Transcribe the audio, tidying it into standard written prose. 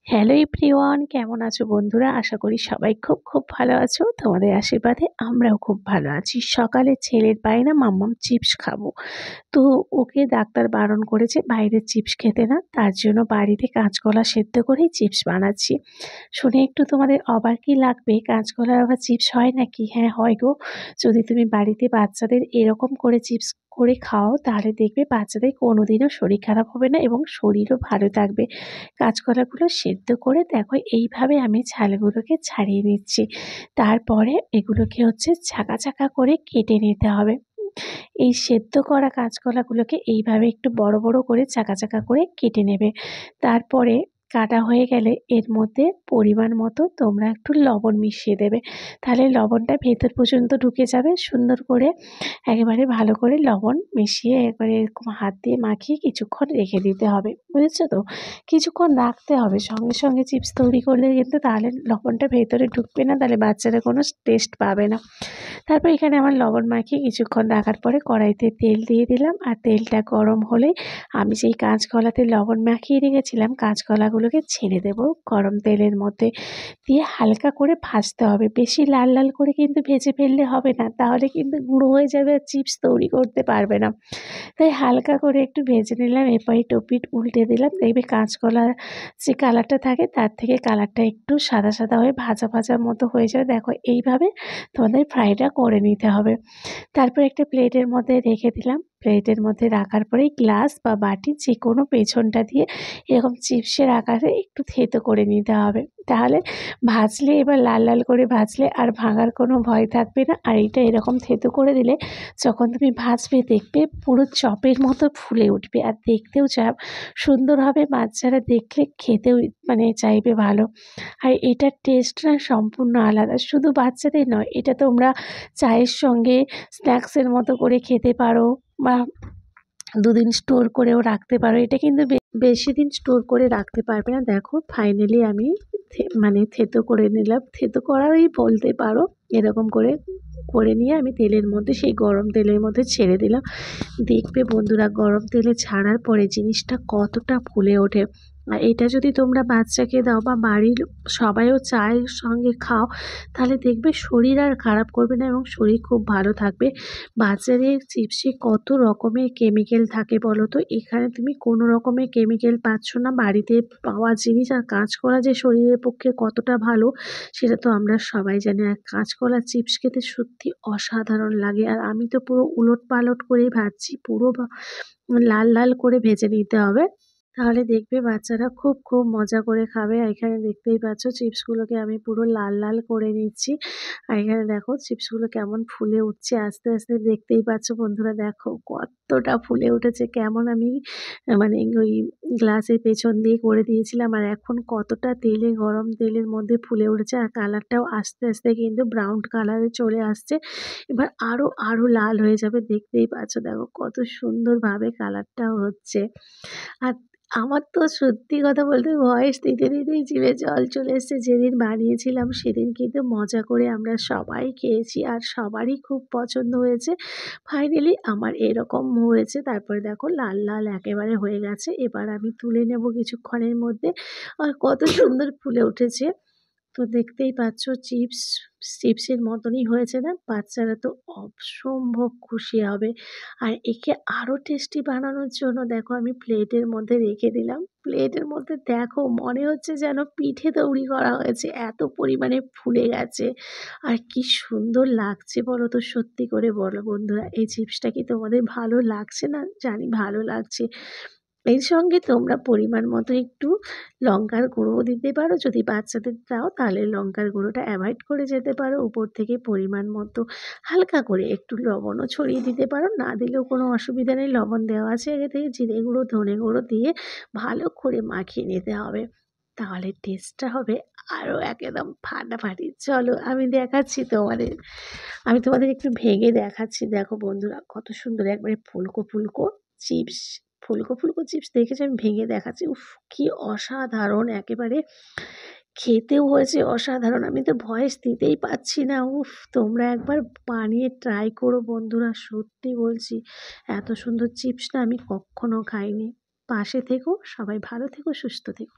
Hello everyone, কেমন আছো বন্ধুরা? আশা করি সবাই খুব খুব ভালো আছো। তোমাদের আশীর্বাদে আমরাও খুব ভালো আছি। সকালে ছেলের বায়না মাম্মাম চিপস খাবো। তো ওকে ডাক্তার বারণ করেছে বাইরের চিপস খেতে না। তার জন্য বাড়িতে কাঁচকলা সেদ্ধ করেই চিপস বানাচ্ছি। শুনে একটু তোমাদের অবাকই লাগবে, কাঁচকলার আবার চিপস হয় নাকি? হ্যাঁ হয় গো। যদি তুমি বাড়িতে বাচ্চাদের এরকম করে চিপস করে খাও তাহলে দেখবে বাচ্চাদের কোনোদিনও শরীর খারাপ হবে না এবং শরীরও ভালো থাকবে। কাঁচকলাগুলো সেদ্ধ করে দেখো এইভাবে আমি ছালগুলোকে ছাড়িয়ে নিচ্ছি। তারপরে এগুলোকে হচ্ছে ছাঁকা ছাঁকা করে কেটে নিতে হবে। এই সেদ্ধ করা কাঁচকলাগুলোকে এইভাবে একটু বড় বড় করে চাকা চাকা করে কেটে নেবে। তারপরে কাটা হয়ে গেলে এর মধ্যে পরিমাণ মতো তোমরা একটু লবণ মিশিয়ে দেবে। তাহলে লবণটা ভেতর পর্যন্ত ঢুকে যাবে সুন্দর করে। একেবারে ভালো করে লবণ মিশিয়ে একবারে এরকম হাত দিয়ে মাখিয়ে কিছুক্ষণ রেখে দিতে হবে। বুঝেছো তো? কিছুক্ষণ রাখতে হবে। সঙ্গে সঙ্গে চিপস তৈরি করলে কিন্তু তাহলে লবণটা ভেতরে ঢুকবে না, তাহলে বাচ্চারা কোনো টেস্ট পাবে না। তারপর এখানে আমার লবণ মাখিয়ে কিছুক্ষণ রাখার পরে কড়াইতে তেল দিয়ে দিলাম, আর তেলটা গরম হলেই আমি যেই কাঁচকলাতে লবণ মাখিয়ে রেখেছিলাম কাঁচকলাগুলোকে ছেড়ে দেব গরম তেলের মধ্যে। দিয়ে হালকা করে ভাজতে হবে। বেশি লাল লাল করে কিন্তু ভেজে ফেললে হবে না, তাহলে কিন্তু গুঁড়ো হয়ে যাবে আর চিপস তৈরি করতে পারবে না। তাই হালকা করে একটু ভেজে নিলাম, এপাশ ওপিঠ উল্টে দিলাম। দেখবে কাঁচকলার যে কালারটা থাকে তার থেকে কালারটা একটু সাদা সাদা হয়ে ভাজা ভাজার মতো হয়ে যাবে। দেখো এইভাবে তোমাদের ফ্রাইটা করে নিতে হবে। তারপর একটা প্লেটের মধ্যে রেখে দিলাম। প্লেটের মধ্যে রাখার পরেই গ্লাস বা বাটি যে কোনো পেছনটা দিয়ে এরকম চিপসের আকারে একটু থেতো করে নিতে হবে। তাহলে ভাজলে এবার লাল লাল করে ভাজলে আর ভাঙার কোনো ভয় থাকবে না। আর এটা এরকম থেতো করে দিলে যখন তুমি ভাজবে দেখবে পুরো চপের মতো ফুলে উঠবে আর দেখতেও সুন্দর হবে। বাচ্চারা দেখলে খেতেও মানে চাইবে ভালো। আর এটার টেস্ট না সম্পূর্ণ আলাদা। শুধু বাচ্চাদের নয়, এটা তোমরা চায়ের সঙ্গে স্ন্যাক্সের মতো করে খেতে পারো বা দুদিন স্টোর করেও রাখতে পারো। এটা কিন্তু বেশি দিন স্টোর করে রাখতে পারবে না। দেখো ফাইনালি আমি মানে থেতো করে নিলাম, থেতো করারই বলতে পারো। এরকম করে করে নিয়ে আমি তেলের মধ্যে সেই গরম তেলের মধ্যে ছেড়ে দিলাম। দেখবে বন্ধুরা গরম তেলে ছাড়ার পরে জিনিসটা কতটা ফুলে ওঠে। আর এটা যদি তোমরা বাচ্চাকে দাও বা বাড়ির সবাইও চায়ের সঙ্গে খাও তাহলে দেখবে শরীর আর খারাপ করবে না এবং শরীর খুব ভালো থাকবে। বাজারের চিপসে কত রকমের কেমিক্যাল থাকে বলো তো? এখানে তুমি কোনো রকমের কেমিক্যাল পাচ্ছ না। বাড়িতে পাওয়া জিনিস আর কাঁচকলা যে শরীরের পক্ষে কতটা ভালো সেটা তো আমরা সবাই জানি। আর কাঁচকলা চিপস খেতে সত্যি অসাধারণ লাগে। আর আমি তো পুরো উলটপালট করেই ভাজছি, পুরো লাল লাল করে ভেজে নিতে হবে। তাহলে দেখবে বাচ্চারা খুব খুব মজা করে খাবে। আর এখানে দেখতেই পাচ্ছ চিপসগুলোকে আমি পুরো লাল লাল করে নিচ্ছি। আর এখানে দেখো চিপসগুলো কেমন ফুলে উঠছে আস্তে আস্তে। দেখতেই পাচ্ছ বন্ধুরা, দেখো কতটা ফুলে উঠেছে। কেমন আমি মানে ওই গ্লাসের পেছন দিয়ে করে দিয়েছিলাম আর এখন কতটা তেলে গরম তেলের মধ্যে ফুলে উঠেছে। আর কালারটাও আস্তে আস্তে কিন্তু ব্রাউন কালারে চলে আসছে। এবার আরো আরো লাল হয়ে যাবে। দেখতেই পাচ্ছ দেখো কত সুন্দরভাবে কালারটাও হচ্ছে। আর আমার তো সত্যি কথা বলতে ভয়েস দিতে দিতেই জিভে জল চলে এসেছে। যেদিন বানিয়েছিলাম সেদিন কিন্তু মজা করে আমরা সবাই খেয়েছি আর সবারই খুব পছন্দ হয়েছে। ফাইনালি আমার এরকম হয়েছে। তারপরে দেখো লাল লাল একেবারে হয়ে গেছে। এবার আমি তুলে নেব কিছুক্ষণের মধ্যে। আর কত সুন্দর ফুলে উঠেছে। তো দেখতেই পাচ্ছ চিপসের মতনই হয়েছে না? বাচ্চারা তো অসম্ভব খুশি হবে। আর একে আরও টেস্টি বানানোর জন্য দেখো আমি প্লেটের মধ্যে রেখে দিলাম। প্লেটের মধ্যে দেখো মনে হচ্ছে যেন পিঠে তৈরি করা হয়েছে, এত পরিমাণে ফুলে গেছে। আর কি সুন্দর লাগছে বলো তো? সত্যি করে বলো বন্ধুরা, এই চিপসটা কি তোমাদের ভালো লাগছে না? জানি ভালো লাগছে। এর সঙ্গে তোমরা পরিমাণ মতো একটু লঙ্কার গুঁড়োও দিতে পারো। যদি বাচ্চাদের দাও তাহলে লঙ্কার গুঁড়োটা অ্যাভয়েড করে যেতে পারো। উপর থেকে পরিমাণ মতো হালকা করে একটু লবণও ছড়িয়ে দিতে পারো। না দিলেও কোনো অসুবিধা নেই, লবণ দেওয়া আছে আগে থেকে। জিরে গুঁড়ো ধনে গুঁড়ো দিয়ে ভালো করে মাখিয়ে নিতে হবে। তাহলে টেস্টটা হবে আরও একদম ফাটাফাটি। চলো আমি দেখাচ্ছি তোমাদের। আমি তোমাদের একটু ভেঙে দেখাচ্ছি। দেখো বন্ধুরা কত সুন্দর একবারে ফুলকো ফুলকো চিপস। ফুলকো ফুলকো চিপস দেখেছি, আমি ভেঙে দেখাচ্ছি। উফ কি অসাধারণ একেবারে! খেতেও হয়েছে অসাধারণ। আমি তো ভয়েস দিতেই পারছি না। উফ! তোমরা একবার বানিয়ে ট্রাই করো বন্ধুরা। সত্যি বলছি, এত সুন্দর চিপস না আমি কক্ষনো খাইনি। পাশে থেকো, সবাই ভালো থেকো, সুস্থ থেকো।